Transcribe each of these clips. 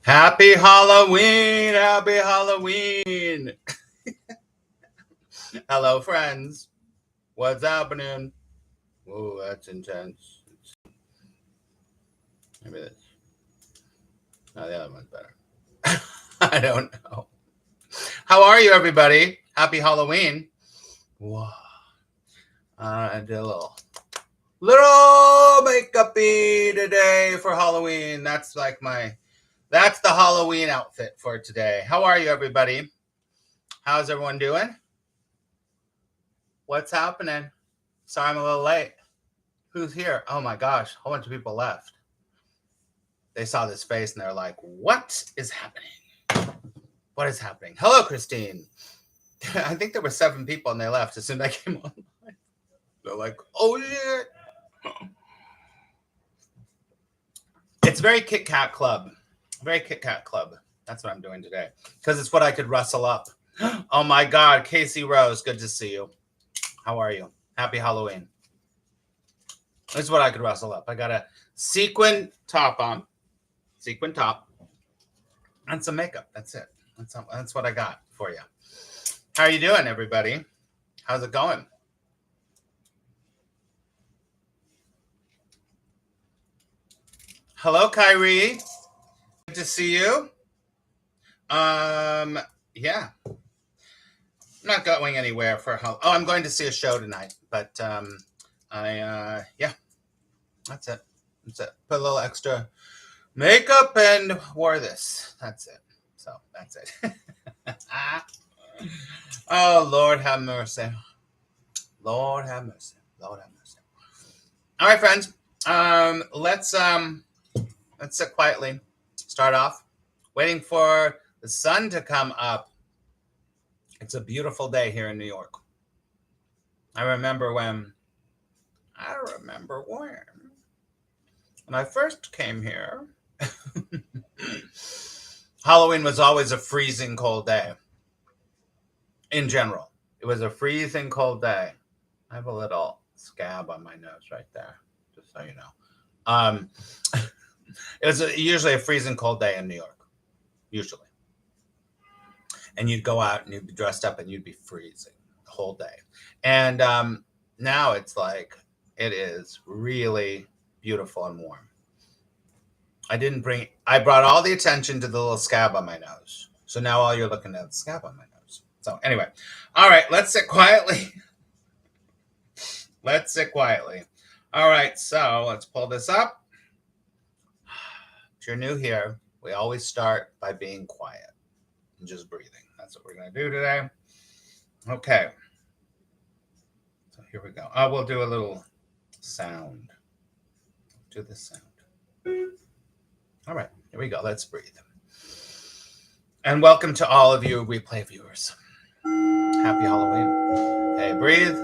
Happy Halloween! Happy Halloween! Hello, friends. What's happening? Whoa, that's intense. Maybe this. No, the other one's better. I don't know. How are you, everybody? Happy Halloween. Whoa. I did a little makeup-y today for Halloween. That's the Halloween outfit for today. How are you, everybody? How's everyone doing? What's happening? Sorry I'm a little late. Who's here? Oh my gosh, a whole bunch of people left. They saw this face and they're like, what is happening? What is happening? Hello, Christine. I think there were 7 people and they left as soon as I came online. They're like, oh shit. It's very Kit Kat Club. Very Kit Kat Club. That's what I'm doing today. Because it's what I could rustle up. Oh my God, Casey Rose, good to see you. How are you? Happy Halloween. This is what I could rustle up. I got a sequin top on. Sequin top. And some makeup. That's it. That's what I got for you. How are you doing, everybody? How's it going? Hello, Kyrie. Good to see you. Yeah. I'm not going anywhere for I'm going to see a show tonight, but yeah. That's it. Put a little extra makeup and wore this. That's it. So that's it. Oh, Lord have mercy. Lord have mercy. Lord have mercy. All right, friends. Let's sit quietly. Start off. Waiting for the sun to come up. It's a beautiful day here in New York. I remember when I first came here, Halloween was always a freezing cold day. In general, it was a freezing cold day. I have a little scab on my nose right there, just so you know. It was usually a freezing cold day in New York, usually. And you'd go out and you'd be dressed up and you'd be freezing the whole day. And now it's like, it is really beautiful and warm. I brought all the attention to the little scab on my nose. So now all you're looking at is the scab on my nose. So anyway, all right, let's sit quietly. Let's sit quietly. All right, so let's pull this up. If you're new here, we always start by being quiet and just breathing. That's what we're going to do today. Okay. So here we go. We'll do a little sound. Do the sound. All right, here we go. Let's breathe. And welcome to all of you replay viewers. Happy Halloween. Okay, breathe.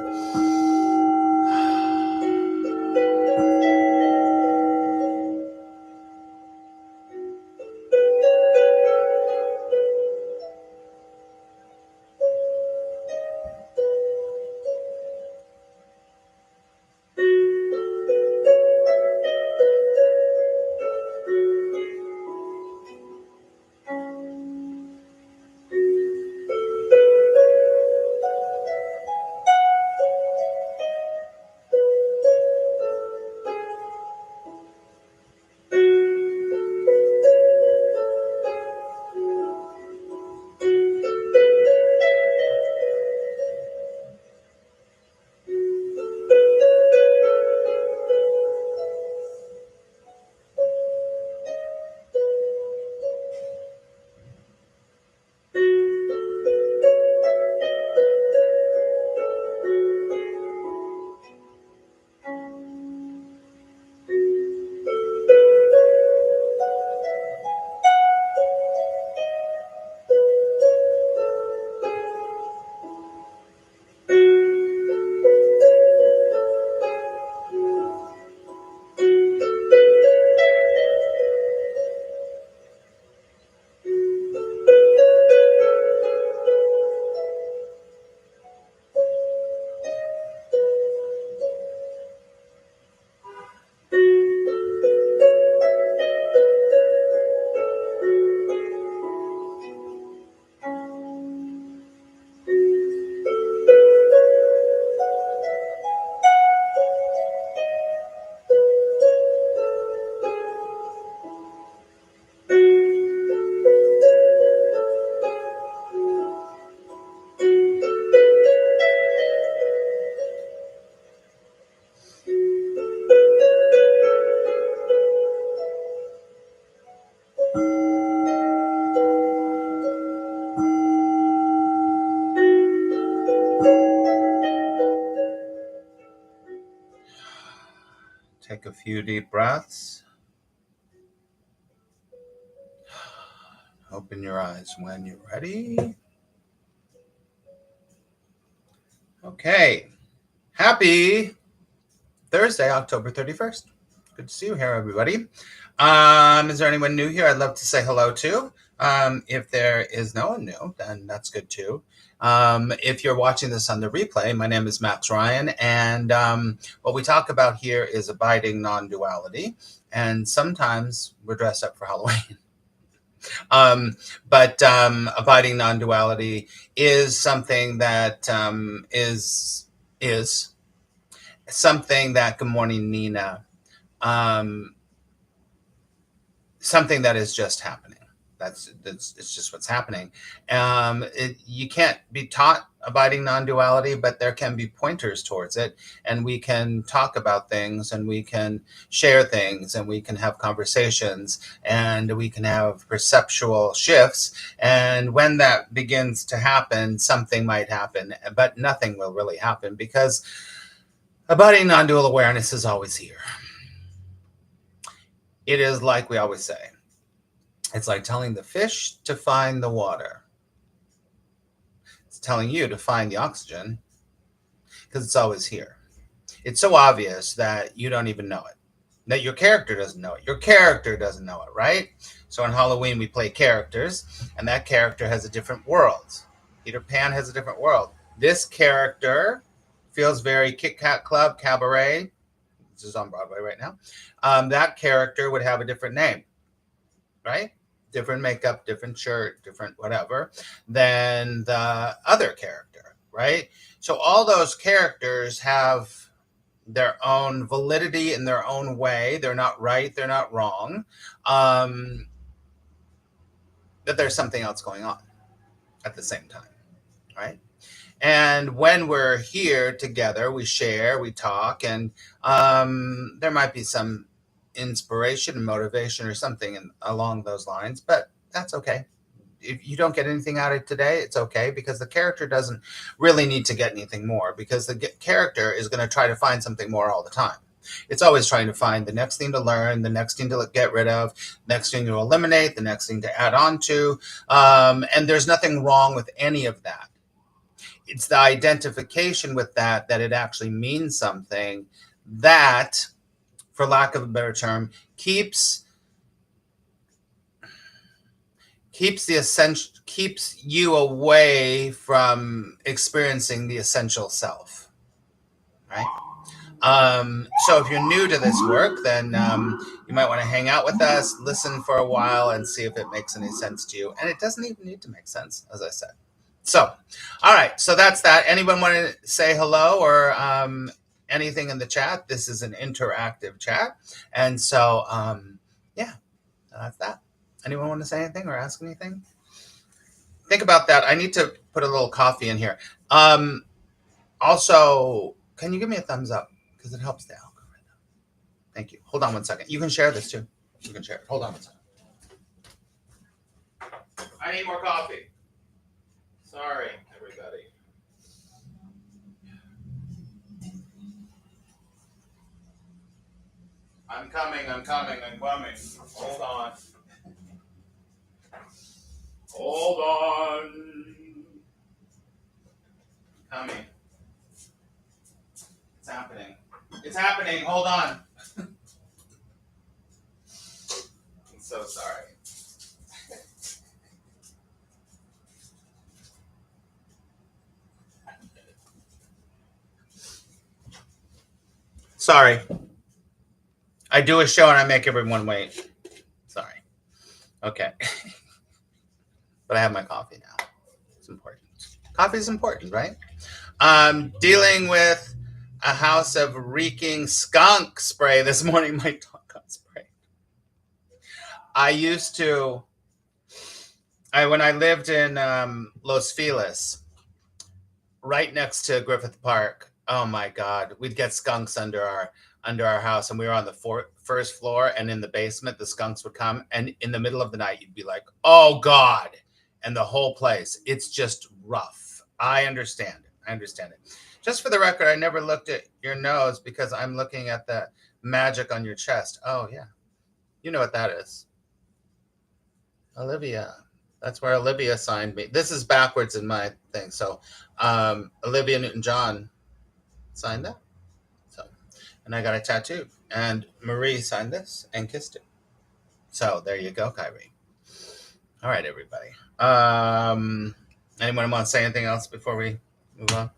few deep breaths. Open your eyes when you're ready. Okay. Happy Thursday, October 31st. Good to see you here, everybody. Is there anyone new here I'd love to say hello to? If there is no one new, then that's good too. If you're watching this on the replay, my name is Max Ryan, and what we talk about here is abiding non-duality, and sometimes we're dressed up for Halloween. But abiding non-duality is something that is something that, good morning, Nina, something that is just happening. That's it's just what's happening. You can't be taught abiding non-duality, but there can be pointers towards it, and we can talk about things, and we can share things, and we can have conversations, and we can have perceptual shifts. And when that begins to happen, something might happen, but nothing will really happen, because abiding non-dual awareness is always here. It is like we always say. It's like telling the fish to find the water. It's telling you to find the oxygen because it's always here. It's so obvious that you don't even know it, that your character doesn't know it. Your character doesn't know it, right? So on Halloween, we play characters, and that character has a different world. Peter Pan has a different world. This character feels very Kit Kat Club, Cabaret. This is on Broadway right now. That character would have a different name, right? Different makeup, different shirt, different whatever than the other character, right? So all those characters have their own validity in their own way. They're not right, they're not wrong. But there's something else going on at the same time, right? And when we're here together, we share, we talk, and there might be some inspiration and motivation or something along those lines, but that's okay. If you don't get anything out of it today, it's okay, because the character doesn't really need to get anything more, because the character is going to try to find something more all the time. It's always trying to find the next thing to learn, the next thing to get rid of, next thing to eliminate, the next thing to add on to. And there's nothing wrong with any of that. It's the identification with that it actually means something that, for lack of a better term, keeps you away from experiencing the essential self, right? So if you're new to this work, then you might want to hang out with us, listen for a while, and see if it makes any sense to you. And it doesn't even need to make sense, as I said. So, all right. So that's that. Anyone want to say hello or anything in the chat? This is an interactive chat. And so, yeah, that's that. Anyone want to say anything or ask anything? Think about that. I need to put a little coffee in here. Also, can you give me a thumbs up? Because it helps the algorithm. Thank you. Hold on one second. You can share this too. You can share it. Hold on one second. I need more coffee. Sorry, everybody. I'm coming. Hold on. Coming. It's happening. Hold on. I'm so sorry. Sorry. I do a show and I make everyone wait. Sorry. Okay. But I have my coffee now. It's important. Coffee is important, right? Dealing with a house of reeking skunk spray this morning. My dog got sprayed. When I lived in Los Feliz, right next to Griffith Park, oh my God, we'd get skunks under our house, and we were on the first floor, and in the basement, the skunks would come, and in the middle of the night, you'd be like, oh God, and the whole place, it's just rough. I understand it. Just for the record, I never looked at your nose because I'm looking at the magic on your chest. Oh, yeah. You know what that is. Olivia. That's where Olivia signed me. This is backwards in my thing. So Olivia Newton-John signed that. So, and I got a tattoo. And Marie signed this and kissed it. So there you go, Kyrie. All right, everybody. Anyone want to say anything else before we move on?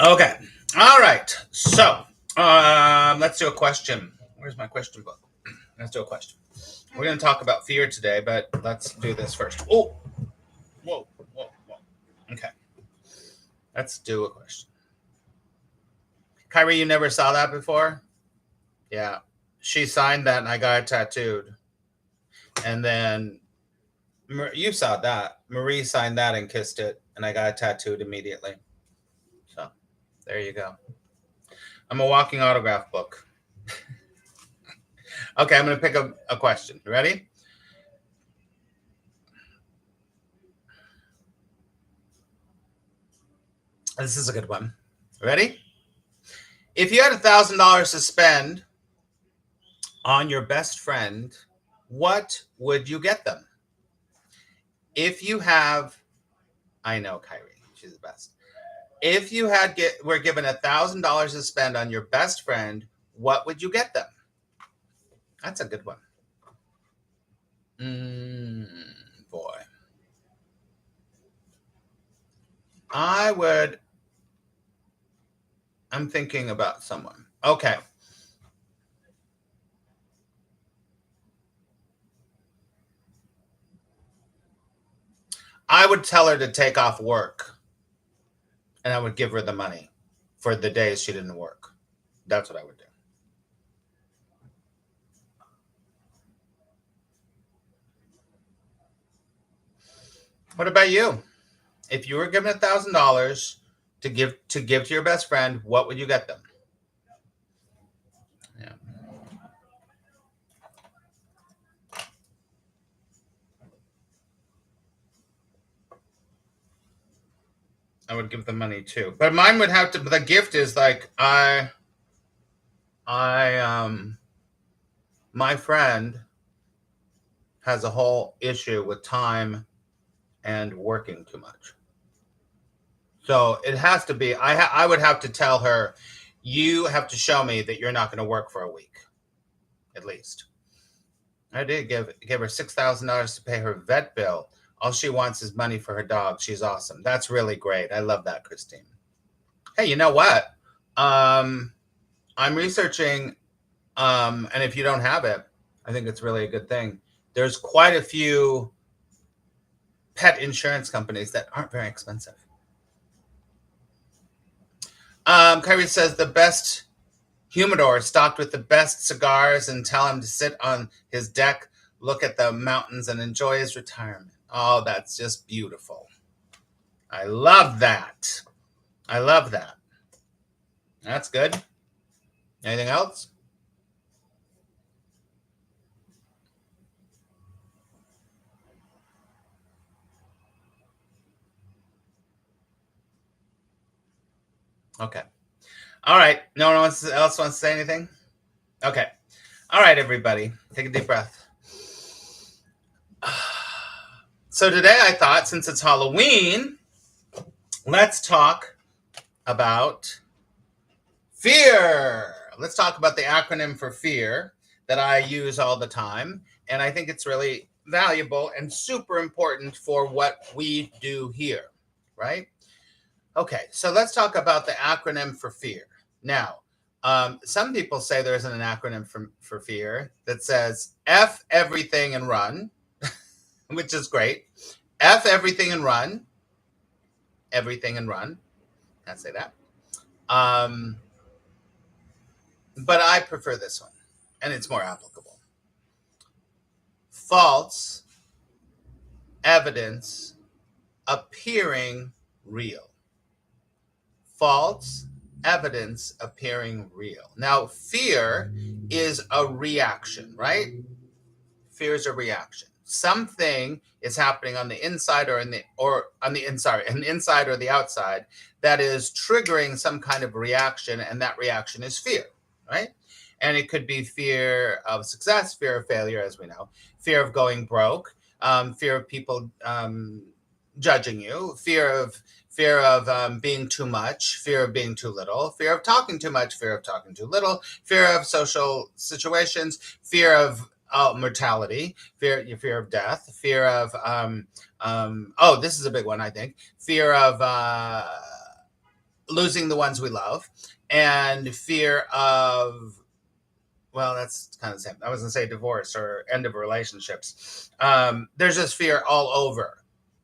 Okay. All right. So let's do a question. Where's my question book? Let's do a question. We're going to talk about fear today, but let's do this first. Oh, whoa. Okay. Let's do a question. Kyrie, you never saw that before? Yeah. She signed that and I got it tattooed. And then you saw that. Marie signed that and kissed it, and I got it tattooed immediately. So there you go. I'm a walking autograph book. Okay, I'm going to pick a question. You ready? This is a good one. Ready? If you had $1,000 to spend on your best friend, what would you get them? If you have, I know Kyrie, she's the best. If you were given $1,000 to spend on your best friend, what would you get them? That's a good one. Boy. I'm thinking about someone. Okay. I would tell her to take off work, and I would give her the money for the days she didn't work. That's what I would do. What about you? If you were given $1,000 to give to your best friend, what would you get them? Yeah. I would give them money too, but mine would have to. The gift is like my friend has a whole issue with time and working too much. So it has to be, I would have to tell her, you have to show me that you're not going to work for a week, at least. I did give her $6,000 to pay her vet bill. All she wants is money for her dog. She's awesome. That's really great. I love that, Christine. Hey, you know what? I'm researching, and if you don't have it, I think it's really a good thing. There's quite a few pet insurance companies that aren't very expensive. Kyrie says the best humidor stocked with the best cigars, and tell him to sit on his deck, look at the mountains, and enjoy his retirement. Oh, that's just beautiful. I love that. I love that. That's good. Anything else? Okay. All right. No one else wants to say anything? Okay. All right, everybody. Take a deep breath. So today I thought, since it's Halloween, let's talk about fear. Let's talk about the acronym for fear that I use all the time. And I think it's really valuable and super important for what we do here, right? Okay, so let's talk about the acronym for fear. Now, some people say there isn't an acronym for fear that says F everything and run, which is great. F everything and run. Everything and run. Can't say that. But I prefer this one, and it's more applicable. False evidence appearing real. False evidence appearing real. Now, fear is a reaction, right? Fear is a reaction. something is happening on the inside or in the inside or the outside that is triggering some kind of reaction, and that reaction is fear, right? And it could be fear of success, fear of failure, as we know, fear of going broke, fear of people judging you, fear of being too much, fear of being too little, fear of talking too much, fear of talking too little, fear of social situations, fear of mortality, fear of death, fear of this is a big one, I think, fear of losing the ones we love, and fear of, well, that's kind of the same. I was going to say divorce or end of relationships. There's just fear all over.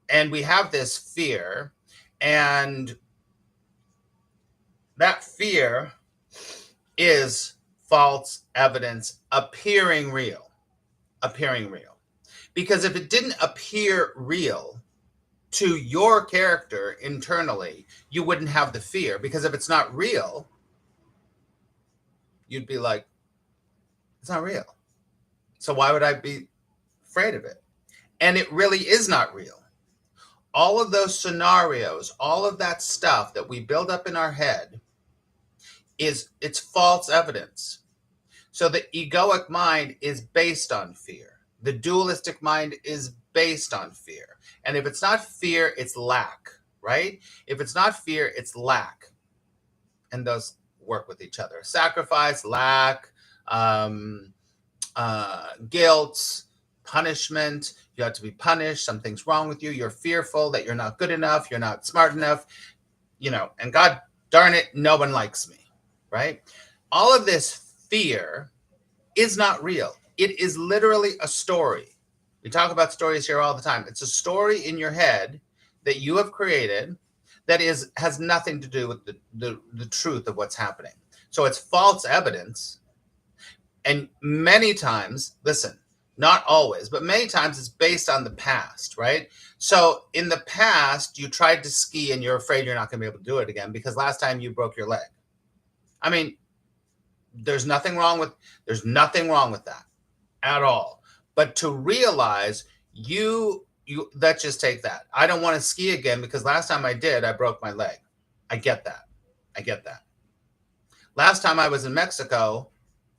And we have this fear, and that fear is false evidence appearing real. Because if it didn't appear real to your character internally, you wouldn't have the fear. Because if it's not real, you'd be like, it's not real. So why would I be afraid of it? And it really is not real. All of those scenarios, all of that stuff that we build up in our head, it's false evidence. So the egoic mind is based on fear. The dualistic mind is based on fear. And if it's not fear, it's lack, right? If it's not fear, it's lack. And those work with each other. Sacrifice, lack, guilt, punishment. You have to be punished. Something's wrong with you. You're fearful that you're not good enough. You're not smart enough. And God darn it, no one likes me, right? All of this fear is not real. It is literally a story. We talk about stories here all the time. It's a story in your head that you have created that has nothing to do with the truth of what's happening. So it's false evidence. And many times, listen, not always, but many times it's based on the past, right? So in the past, you tried to ski and you're afraid you're not going to be able to do it again because last time you broke your leg. I mean, there's nothing wrong with that at all. But to realize you let's just take that. I don't want to ski again because last time I did, I broke my leg. I get that. Last time I was in Mexico,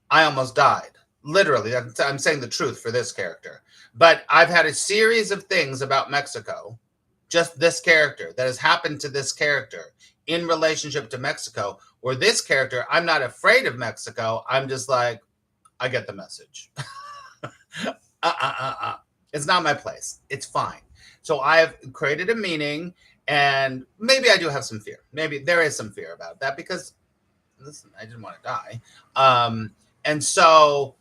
I almost died. Literally, I'm saying the truth for this character. But I've had a series of things about Mexico, just this character, that has happened to this character in relationship to Mexico, where this character, I'm not afraid of Mexico. I'm just like, I get the message. It's not my place. It's fine. So I've created a meaning, and maybe I do have some fear. Maybe there is some fear about that because, listen, I didn't want to die. And so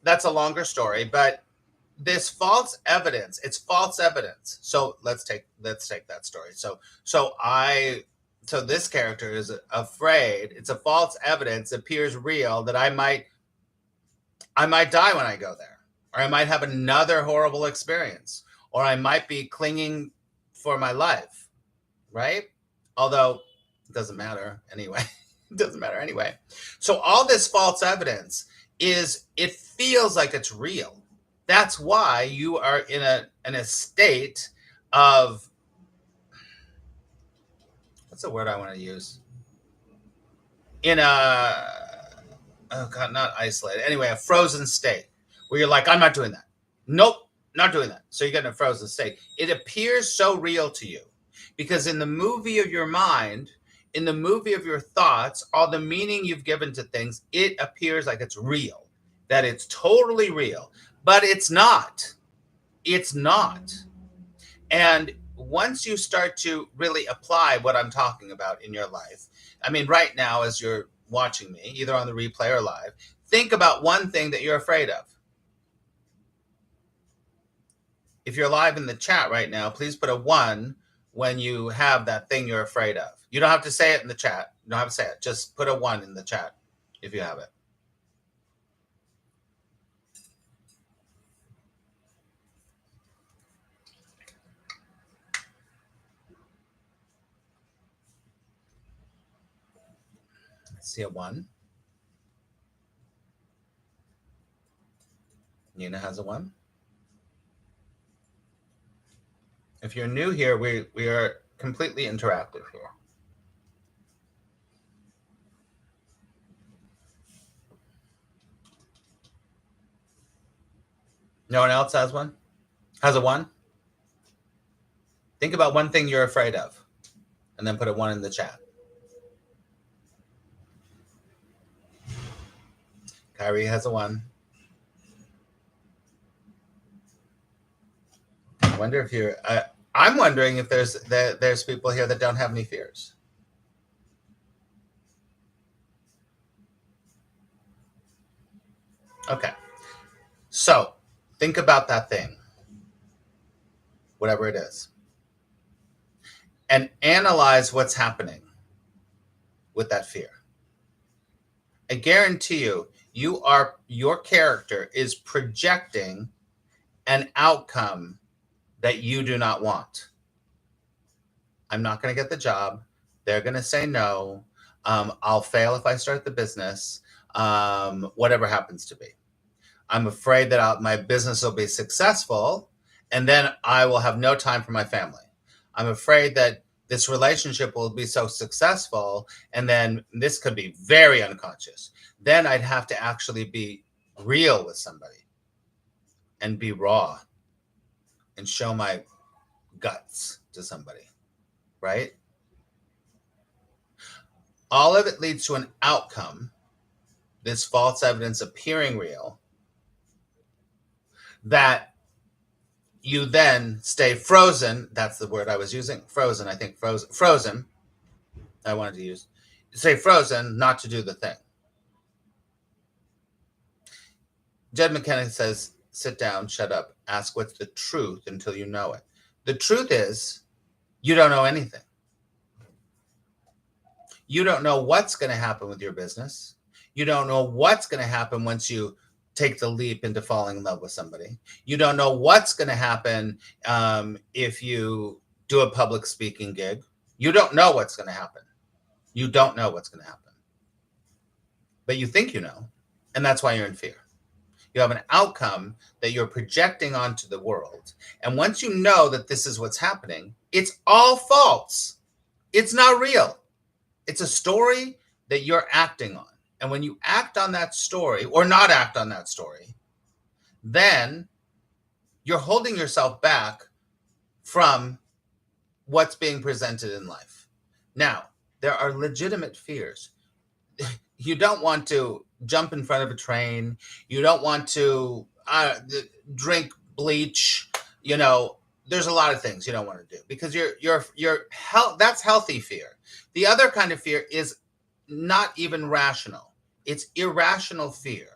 that's a longer story, but this false evidence, it's false evidence. So let's take that story. So this character is afraid. It's a false evidence. It appears real that I might die when I go there, or I might have another horrible experience, or I might be clinging for my life, right? Although it doesn't matter anyway. It doesn't matter anyway. So all this false evidence it feels like it's real. That's why you are in a state of, what's the word I want to use? Not isolated. Anyway, a frozen state where you're like, I'm not doing that. Nope, not doing that. So you get in a frozen state. It appears so real to you because in the movie of your mind, in the movie of your thoughts, all the meaning you've given to things, it appears like it's real, that it's totally real, but it's not. It's not. And once you start to really apply what I'm talking about in your life, I mean, right now, as you're watching me, either on the replay or live, think about one thing that you're afraid of. If you're live in the chat right now, please put a 1 when you have that thing you're afraid of. You don't have to say it in the chat. You don't have to say it. Just put a 1 in the chat if you have it. Let's see a 1. Nina has a 1. If you're new here, we are completely interactive here. No one else has one? Has a one? Think about one thing you're afraid of, and then put a one in the chat. Kyrie has a one. I wonder if you're. I'm wondering if there's people here that don't have any fears. Okay, so think about that thing, whatever it is, and analyze what's happening with that fear. I guarantee you, your character is projecting an outcome that you do not want. I'm not going to get the job. They're going to say no. I'll fail if I start the business. Whatever happens to be. I'm afraid that my business will be successful, and then I will have no time for my family. I'm afraid that this relationship will be so successful, and then this could be very unconscious. Then I'd have to actually be real with somebody and be raw and show my guts to somebody, right? All of it leads to an outcome, this false evidence appearing real, that you then stay frozen. That's the word I was using. Frozen, I think. Frozen. I wanted to use. Stay frozen, not to do the thing. Jed McKenna says, sit down, shut up, ask what's the truth until you know it. The truth is, you don't know anything. You don't know what's going to happen with your business. You don't know what's going to happen once you take the leap into falling in love with somebody. You don't know what's going to happen if you do a public speaking gig. You don't know what's going to happen. You don't know what's going to happen. But you think you know, and that's why you're in fear. You have an outcome that you're projecting onto the world. And once you know that this is what's happening, it's all false. It's not real. It's a story that you're acting on. And when you act on that story or not act on that story, then you're holding yourself back from what's being presented in life. Now, there are legitimate fears. You don't want to jump in front of a train. You don't want to drink bleach. You know, there's a lot of things you don't want to do because that's healthy fear. The other kind of fear is not even rational. It's irrational fear.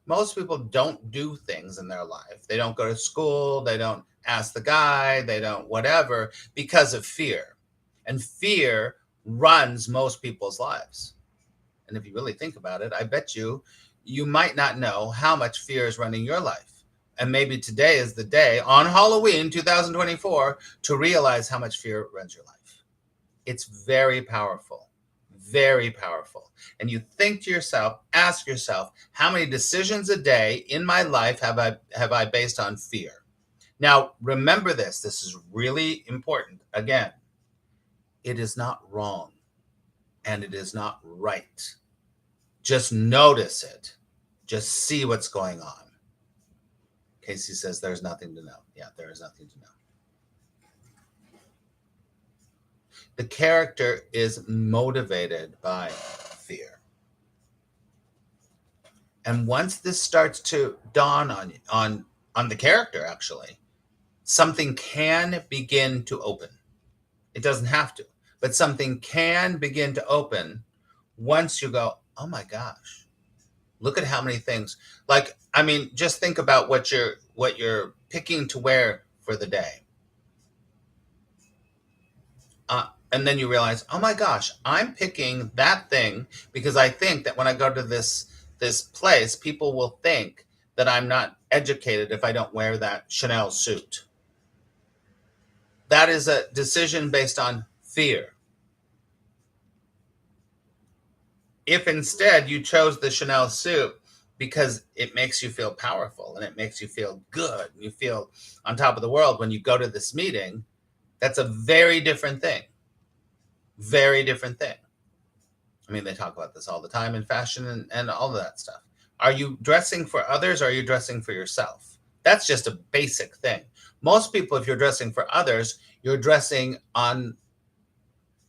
Most people don't do things in their life. They don't go to school. They don't ask the guy. They don't whatever because of fear. And fear runs most people's lives. And if you really think about it, I bet you might not know how much fear is running your life. And maybe today is the day on Halloween 2024 to realize how much fear runs your life. It's very powerful, very powerful. And you think to yourself, ask yourself, how many decisions a day in my life have I based on fear? Now, remember this is really important. Again, it is not wrong and it is not right. Just notice it. Just see what's going on. Casey says there's nothing to know. Yeah, there is nothing to know. The character is motivated by fear. And once this starts to dawn on the character, actually, something can begin to open. It doesn't have to, but something can begin to open once you go, oh my gosh, look at how many things. Like, I mean, just think about what you're picking to wear for the day. And then you realize, oh my gosh, I'm picking that thing because I think that when I go to this place, people will think that I'm not educated if I don't wear that Chanel suit. That is a decision based on fear. If instead you chose the Chanel suit because it makes you feel powerful and it makes you feel good. And you feel on top of the world when you go to this meeting. That's a very different thing. Very different thing. I mean, they talk about this all the time in fashion and all of that stuff. Are you dressing for others or are you dressing for yourself? That's just a basic thing. Most people, if you're dressing for others, you're dressing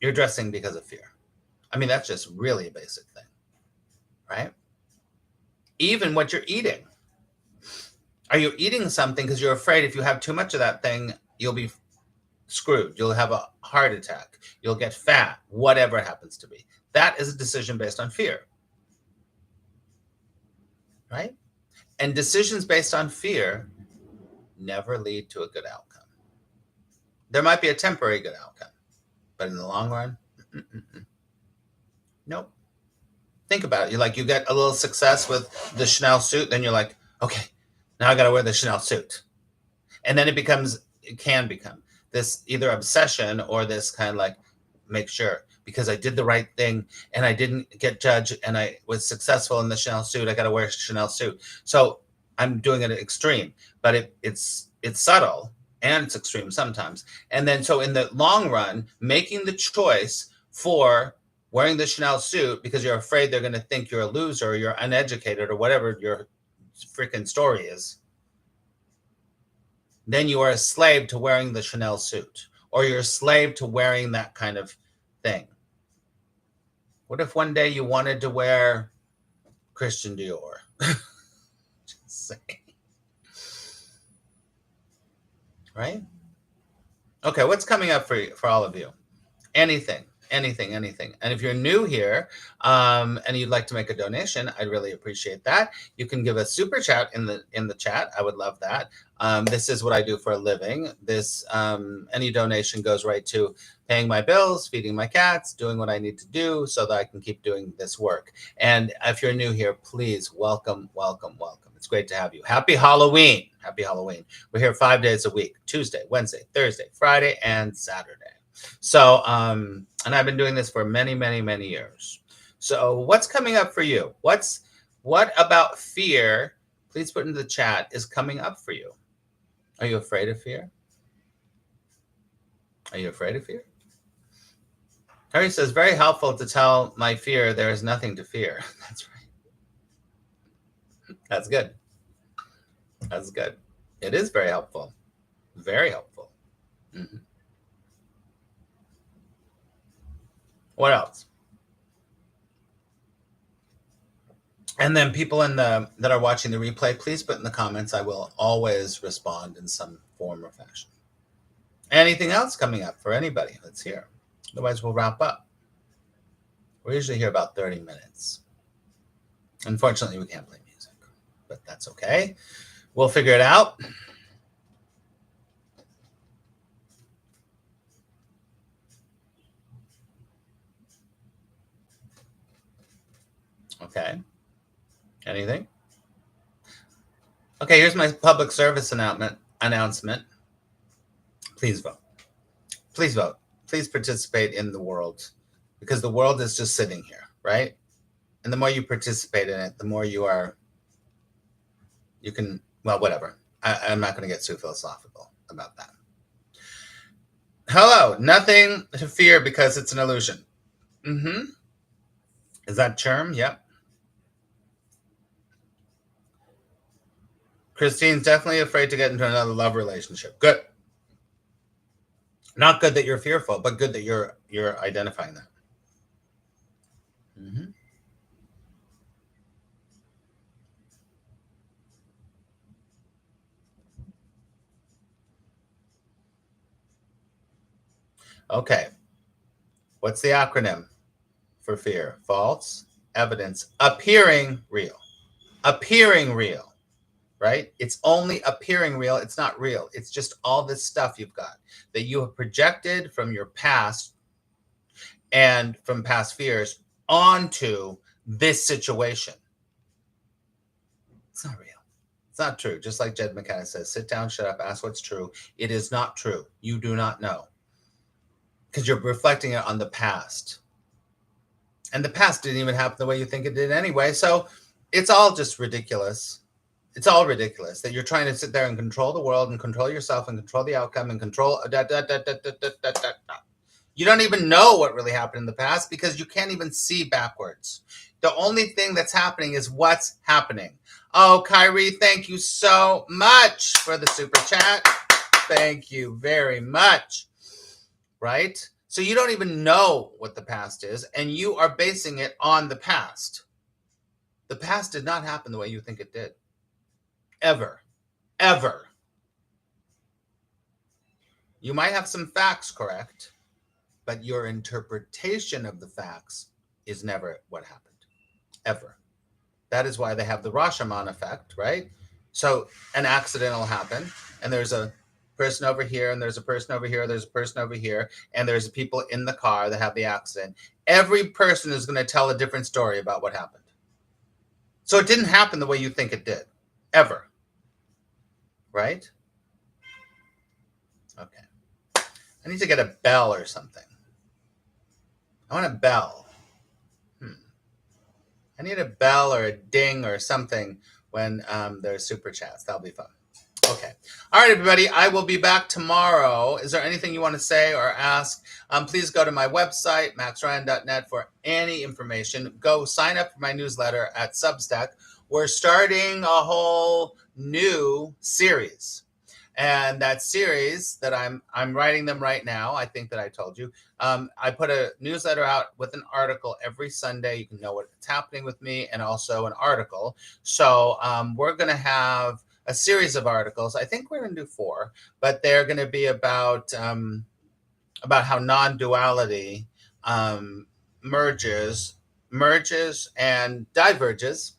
because of fear. I mean, that's just really a basic thing, right? Even what you're eating. Are you eating something because you're afraid if you have too much of that thing, you'll be screwed. You'll have a heart attack. You'll get fat, whatever it happens to be. That is a decision based on fear, right? And decisions based on fear never lead to a good outcome. There might be a temporary good outcome, but in the long run, nope. Think about it. You get a little success with the Chanel suit, then you're like, okay, now I got to wear the Chanel suit. And then it can become this either obsession or this kind of like, make sure because I did the right thing and I didn't get judged and I was successful in the Chanel suit, I got to wear a Chanel suit. So I'm doing it at extreme, but it's subtle and it's extreme sometimes. And then so in the long run, making the choice for wearing the Chanel suit because you're afraid they're going to think you're a loser or you're uneducated or whatever your freaking story is, then you are a slave to wearing the Chanel suit or you're a slave to wearing that kind of thing. What if one day you wanted to wear Christian Dior? Just saying. Right? Okay, what's coming up for all of you? Anything. And if you're new here and you'd like to make a donation, I'd really appreciate that. You can give a super chat in the chat. I would love that. This is what I do for a living. This any donation goes right to paying my bills, feeding my cats, doing what I need to do so that I can keep doing this work. And if you're new here, please welcome. It's great to have you. Happy Halloween. We're here 5 days a week, Tuesday, Wednesday, Thursday, Friday, and Saturday. So, and I've been doing this for many, many, many years. So what's coming up for you? What about fear? Please put into the chat is coming up for you. Are you afraid of fear? Harry says, very helpful to tell my fear there is nothing to fear. That's right. That's good. It is very helpful. Very helpful. Mm-hmm. What else? And then people that are watching the replay, please put in the comments. I will always respond in some form or fashion. Anything else coming up for anybody that's here? Otherwise, we'll wrap up. We're usually here about 30 minutes. Unfortunately, we can't play music, but that's okay. We'll figure it out. Okay. Anything? Okay, here's my public service announcement. Please vote. Please vote. Please participate in the world because the world is just sitting here, right? And the more you participate in it, the more you can, well, whatever. I'm not going to get too philosophical about that. Hello, nothing to fear because it's an illusion. Mm-hmm. Is that Charm? Yep. Christine's definitely afraid to get into another love relationship. Good. Not good that you're fearful, but good that you're identifying that. Mm-hmm. Okay. What's the acronym for fear? False evidence appearing real. Appearing real, right? It's only appearing real. It's not real. It's just all this stuff you've got that you have projected from your past and from past fears onto this situation. It's not real. It's not true. Just like Jed McKenna says, sit down, shut up, ask what's true. It is not true. You do not know because you're reflecting it on the past. And the past didn't even happen the way you think it did anyway. So it's all just ridiculous. It's all ridiculous that you're trying to sit there and control the world and control yourself and control the outcome and control. You don't even know what really happened in the past because you can't even see backwards. The only thing that's happening is what's happening. Oh, Kyrie, thank you so much for the super chat. Thank you very much. Right? So you don't even know what the past is, and you are basing it on the past. The past did not happen the way you think it did. Ever. Ever. You might have some facts correct, but your interpretation of the facts is never what happened. Ever. That is why they have the Rashomon effect, right? So an accident will happen, and there's a person over here, and there's a person over here, there's a person over here, and there's people in the car that have the accident. Every person is going to tell a different story about what happened. So it didn't happen the way you think it did. Ever. Right? Okay. I need to get a bell or something. I want a bell. I need a bell or a ding or something when there's super chats. That'll be fun. Okay. All right, everybody. I will be back tomorrow. Is there anything you want to say or ask? Please go to my website, maxryan.net, for any information. Go sign up for my newsletter at Substack. We're starting a whole new series. And that series that I'm writing them right now, I think that I told you, I put a newsletter out with an article every Sunday. You can know what's happening with me, and also an article. So we're going to have a series of articles. I think we're going to do 4, but they're going to be about how non-duality merges and diverges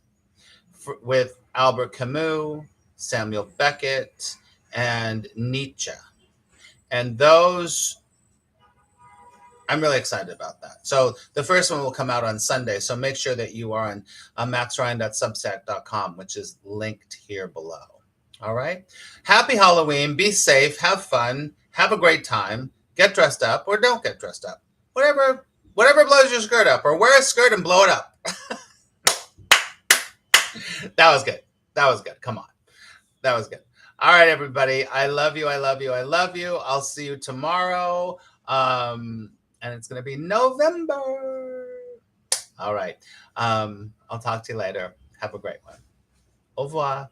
with Albert Camus, Samuel Beckett, and Nietzsche. And those, I'm really excited about that. So the first one will come out on Sunday. So make sure that you are on maxryan.substack.com, which is linked here below. All right. Happy Halloween. Be safe. Have fun. Have a great time. Get dressed up or don't get dressed up. Whatever blows your skirt up, or wear a skirt and blow it up. That was good. That was good. Come on. That was good. All right, everybody. I love you. I love you. I love you. I'll see you tomorrow. And it's going to be November. All right. I'll talk to you later. Have a great one. Au revoir.